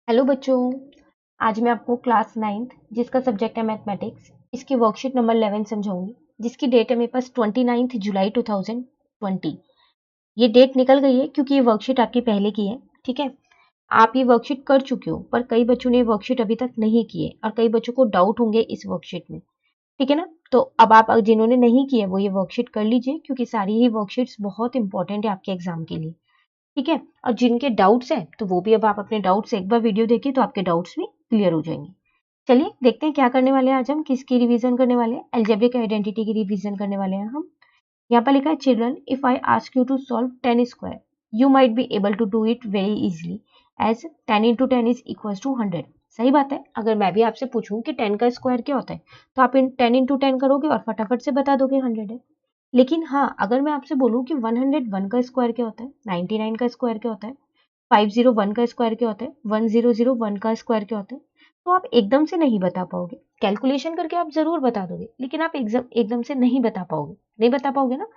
Hello बच्चों। आज मैं आपको क्लास 9th जिसका सब्जेक्ट है मैथमेटिक्स इसकी वर्कशीट नंबर 11 समझाऊंगी, जिसकी डेट है मेरे पास 29 जुलाई 2020। ये डेट निकल गई है क्योंकि ये वर्कशीट आपकी पहले की है। ठीक है, आप ये वर्कशीट कर चुके हो, पर कई बच्चों ने ये वर्कशीट अभी तक नहीं की है और कई बच्चों को डाउट होंगे इस वर्कशीट में। ठीक है ना, तो अब आप जिन्होंने नहीं की है वो ये वर्कशीट कर लीजिए, क्योंकि सारी ही वर्कशीट्स बहुत इंपॉर्टेंट है आपके एग्जाम के लिए। ठीक है, और जिनके डाउट्स हैं तो वो भी अब आप अपने डाउट्स एक बार वीडियो देखिए तो आपके डाउट्स भी क्लियर हो जाएंगे। चलिए देखते हैं क्या करने वाले हैं आज हम, किसकी रिवीजन करने वाले हैं। अलजेब्रिक आइडेंटिटी की रिवीजन करने वाले हैं हम। यहाँ पर लिखा है children, if I ask you to solve 10 square you might be able to do it very easily as 10 into 10 is equal to 100। सही बात है, अगर मैं भी आपसे पूछूं कि 10 का स्क्वायर क्या होता है तो आप 10 इंटू 10 करोगे और फटाफट से बता दोगे 100 है। लेकिन हाँ, अगर मैं आपसे बोलूं कि 101 का स्क्वायर क्या होता है, 99 का स्क्वायर क्या होता है, 501 का स्क्वायर क्या होता है, 1001 का स्क्वायर क्या होता है, तो आप एकदम से नहीं बता पाओगे। कैलकुलेशन करके आप जरूर बता दोगे, लेकिन आप एकदम से नहीं बता पाओगे। नहीं बता पाओगे ना,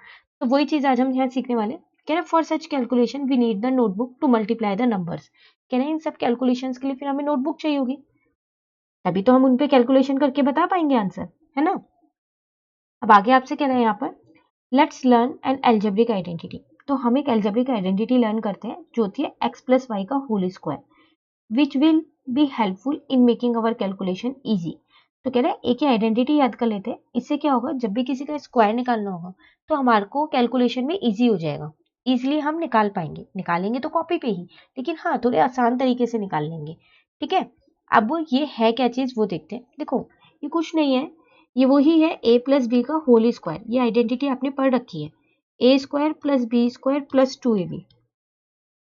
तो वही चीज आज हम यहाँ सीखने वाले हैं। कह रहे for such calculation we need the notebook to multiply the numbers. कह रहे इन सब कैलकुलेशन के लिए फिर हमें नोटबुक चाहिए होगी, तभी तो हम उन पे कैलकुलेशन करके बता पाएंगे आंसर, है ना। अब आगे आपसे कह रहे हैं यहाँ पर let's learn an algebraic identity. तो हम एक एल्जेब्रिक आइडेंटिटी लर्न करते हैं जो होती है x प्लस वाई का whole square, which will be helpful in making our calculation easy. तो कह रहे हैं एक ही आइडेंटिटी याद कर लेते हैं, इससे क्या होगा, जब भी किसी का स्क्वायर निकालना होगा तो हमारे को कैलकुलेशन में ईजी हो जाएगा। इजिली हम निकाल पाएंगे, निकालेंगे तो कॉपी पे ही, लेकिन हाँ थोड़े आसान तरीके से निकाल लेंगे। ठीक है, अब ये है क्या चीज वो देखते हैं। देखो ये कुछ नहीं है, ये वही है a प्लस बी का होल स्क्वायर। ये आइडेंटिटी आपने पढ़ रखी है, A square plus B square plus 2ab।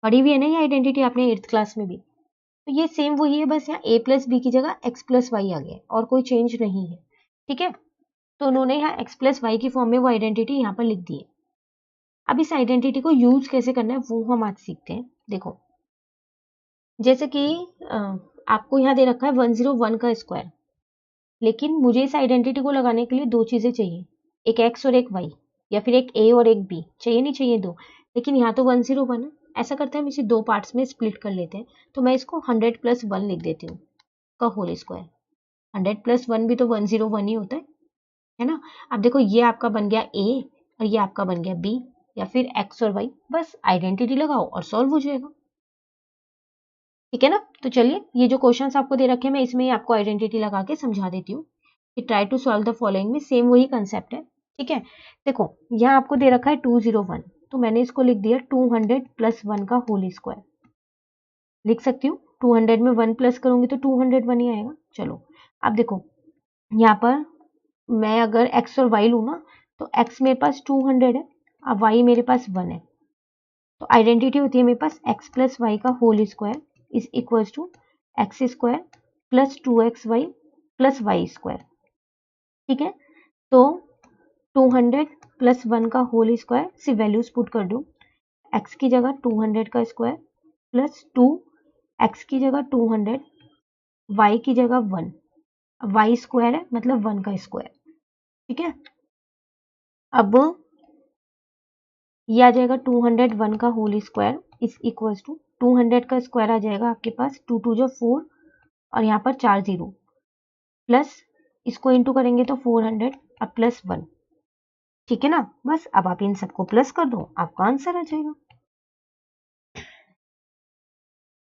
पढ़ी हुई है ना ये आइडेंटिटी आपने 8th क्लास में भी। तो ये सेम वही है, बस यहाँ a प्लस बी की जगह x प्लस वाई आ गया है और कोई चेंज नहीं है। ठीक है, तो उन्होंने यहाँ x प्लस वाई की फॉर्म में वो आइडेंटिटी यहाँ पर लिख दी है। अब इस आइडेंटिटी को यूज कैसे करना है वो हम आज सीखते हैं। देखो जैसे कि आपको यहाँ दे रखा है 101 का स्क्वायर, लेकिन मुझे इस आइडेंटिटी को लगाने के लिए दो चीजें चाहिए, एक x और एक y, या फिर एक a और एक b। चाहिए नहीं चाहिए दो, लेकिन यहाँ तो 101 है। ऐसा करते हैं हम इसे दो पार्ट्स में स्प्लिट कर लेते हैं। तो मैं इसको 100 प्लस 1 लिख देती हूँ का होल स्क्वायर। 100 प्लस 1 भी तो 101 ही होता है ना। अब देखो ये आपका बन गया a और ये आपका बन गया b, या फिर x और y। बस आइडेंटिटी लगाओ और सॉल्व हो जाएगा। ठीक है ना, तो चलिए ये जो क्वेश्चंस आपको दे रखे हैं मैं इसमें ही आपको आइडेंटिटी लगा के समझा देती हूँ कि try to solve the following में सेम वही कंसेप्ट है। ठीक है, देखो यहाँ आपको दे रखा है 201, तो मैंने इसको लिख दिया 200 प्लस 1 का होल स्क्वायर। लिख सकती हूँ 200 में 1 प्लस करूंगी तो 201 ही आएगा। चलो अब देखो यहाँ पर मैं अगर x और y लूँ ना, तो x मेरे पास 200 है, अब y मेरे पास 1 है। तो आइडेंटिटी होती है मेरे पास x प्लस वाई का whole square is equal to x square plus 2xy plus Y square. ठीक है, तो 200 प्लस 1 का होल स्क्वायर से वैल्यूज पुट कर दूं, x की जगह 200 का स्क्वायर प्लस 2, x की जगह 200, y की जगह 1। वाई स्क्वायर है मतलब 1 का स्क्वायर। ठीक है, अब ये आ जाएगा 201 का whole square is equal to 200 का स्क्वायर आ जाएगा आपके पास 2 2 जो 4, और यहाँ पर 4 जीरो, प्लस इसको इंटू करेंगे तो 400 अब प्लस 1। ठीक है ना, बस अब आप इन सबको प्लस कर दो, आपका आंसर आ जाएगा।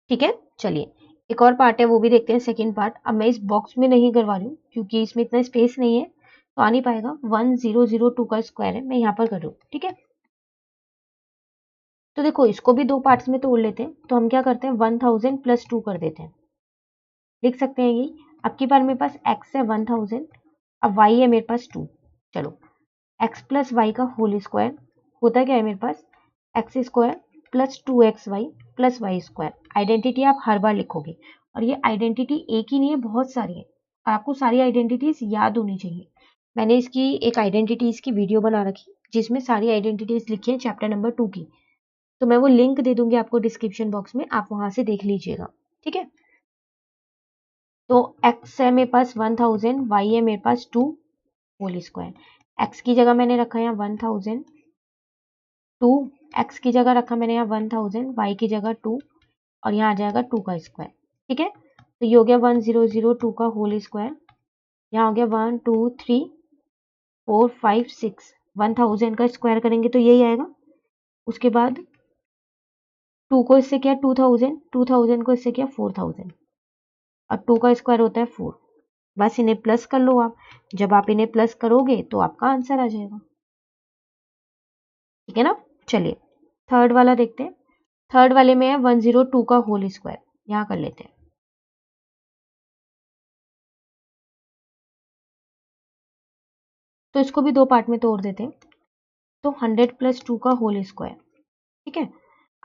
ठीक है, चलिए एक और पार्ट है वो भी देखते हैं, सेकेंड पार्ट। अब मैं इस बॉक्स में नहीं करवा रही हूँ क्योंकि इसमें इतना स्पेस नहीं है तो आ नहीं पाएगा। 1002 का स्क्वायर है, मैं यहाँ पर कर रही हूँ। ठीक है, तो देखो इसको भी दो पार्ट्स में तोड़ लेते हैं। तो हम क्या करते हैं 1000 प्लस 2 कर देते हैं। लिख सकते हैं ये, अब की बार मेरे पास x है 1000, अब y है मेरे पास 2। चलो x प्लस वाई का होल स्क्वायर होता क्या है मेरे पास, X square plus 2xy plus Y square. Identity आप हर बार लिखोगे, और ये आइडेंटिटी एक ही नहीं है, बहुत सारी है। आपको सारी आइडेंटिटीज याद होनी चाहिए। मैंने इसकी एक आइडेंटिटीज की वीडियो बना रखी जिसमें सारी आइडेंटिटीज लिखी है चैप्टर नंबर 2 की, तो मैं वो लिंक दे दूंगी आपको डिस्क्रिप्शन बॉक्स में, आप वहां से देख लीजिएगा। ठीक है, तो x है मेरे पास 1000, y है मेरे पास 2 होल स्क्वायर। x की जगह मैंने रखा है यहाँ 1000, 2 x की जगह रखा मैंने यहाँ 1000, y की जगह 2, और यहाँ आ जाएगा 2 का स्क्वायर। ठीक है, तो ये हो गया 1002 का होल स्क्वायर, यहाँ हो गया 1 2 3 4 5 6, 1000 का स्क्वायर करेंगे तो यही आएगा। उसके बाद 2 को इससे किया 2000, 2000 को इससे किया 4000, और 2 का स्क्वायर होता है 4। बस इन्हें प्लस कर लो आप, जब आप इन्हें प्लस करोगे तो आपका आंसर आ जाएगा। ठीक है ना, चलिए थर्ड वाला देखते हैं। थर्ड वाले में है 102 का होल स्क्वायर, यहाँ कर लेते हैं। तो इसको भी दो पार्ट में तोड़ देते हैं। तो 100 प्लस 2 का होल स्क्वायर, ठीक है।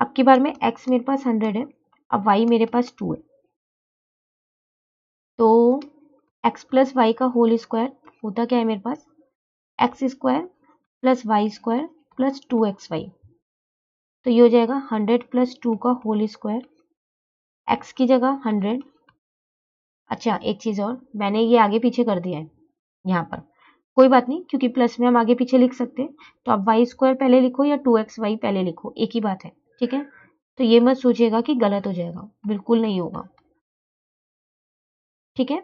अब की बार में x मेरे पास 100 है, अब y मेरे पास 2 है, तो x प्लस वाई का होल स्क्वायर होता क्या है मेरे पास, X square plus Y square plus 2xy। तो ये हो जाएगा 100 प्लस 2 का होल स्क्वायर, x की जगह 100। अच्छा एक चीज़ और, मैंने ये आगे पीछे कर दिया है यहाँ पर, कोई बात नहीं, क्योंकि प्लस में हम आगे पीछे लिख सकते हैं। तो आप वाई स्क्वायर पहले लिखो या 2xy पहले लिखो, एक ही बात है, ठीक है। तो ये मत सोचिएगा कि गलत हो जाएगा, बिल्कुल नहीं होगा, ठीक है।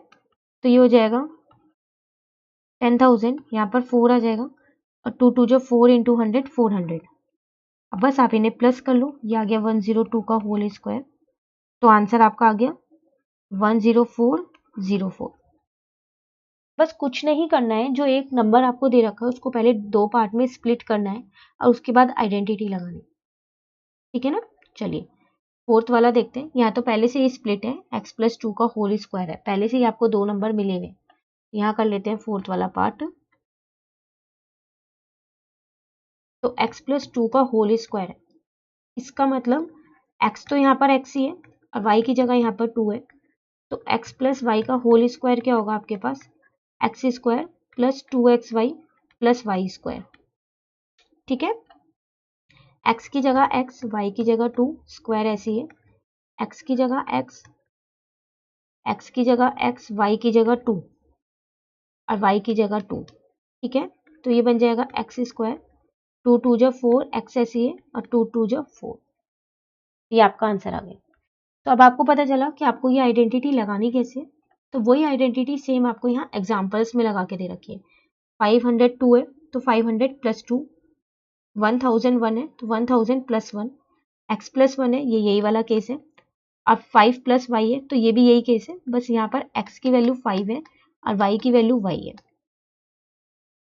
तो ये हो जाएगा 10,000, यहाँ पर 4 आ जाएगा, और 2 2 जो 4 इंटू 100 400। अब बस आप इन्हें प्लस कर लो, ये आ गया 102 का होल स्क्वायर, तो आंसर आपका आ गया 10404। बस कुछ नहीं करना है, जो एक नंबर आपको दे रखा है उसको पहले दो पार्ट में स्प्लिट करना है और उसके बाद आइडेंटिटी लगानी, ठीक है ना। चलिए फोर्थ वाला देखते हैं। यहाँ तो पहले से ही स्प्लिट है, x प्लस 2 का होल स्क्वायर है, पहले से ही आपको दो नंबर मिले हुए। यहाँ कर लेते हैं फोर्थ वाला पार्ट। तो x प्लस 2 का होल स्क्वायर है, इसका मतलब x तो यहाँ पर x ही है और y की जगह यहाँ पर 2 है, तो x प्लस वाई का होल स्क्वायर क्या होगा आपके पास, X square plus 2xy plus Y square, ठीक है। x की जगह x, y की जगह 2, स्क्वायर ऐसी है, x की जगह x, x की जगह x, y की जगह 2 और y की जगह 2, ठीक है। तो ये बन जाएगा एक्स स्क्वायर, 2 2 जो 4, एक्स ऐसी है और 2 2 जो 4, ये आपका आंसर आ गया। तो अब आपको पता चला कि आपको ये आइडेंटिटी लगानी कैसे है। तो वही आइडेंटिटी सेम आपको यहाँ एग्जाम्पल्स में लगा के दे रखी है। 502 है तो 500 प्लस 2, 1001 है तो 1000 प्लस 1, एक्स प्लस 1 है, ये यही वाला केस है। अब 5 प्लस वाई है तो ये भी यही केस है, बस यहाँ पर एक्स की वैल्यू 5 है और वाई की वैल्यू वाई है।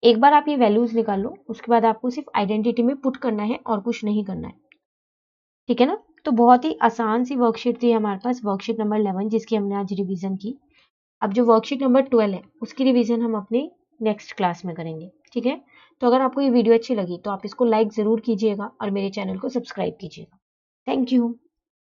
एक बार आप ये वैल्यूज निकाल लो, उसके बाद आपको सिर्फ आइडेंटिटी में पुट करना है और कुछ नहीं करना है, ठीक है ना। तो बहुत ही आसान सी वर्कशीट थी हमारे पास, वर्कशीट नंबर 11, जिसकी हमने आज रिवीजन की। अब जो वर्कशीट नंबर 12 है उसकी रिवीजन हम अपने नेक्स्ट क्लास में करेंगे, ठीक है। तो अगर आपको ये वीडियो अच्छी लगी तो आप इसको लाइक ज़रूर कीजिएगा और मेरे चैनल को सब्सक्राइब कीजिएगा। Thank you.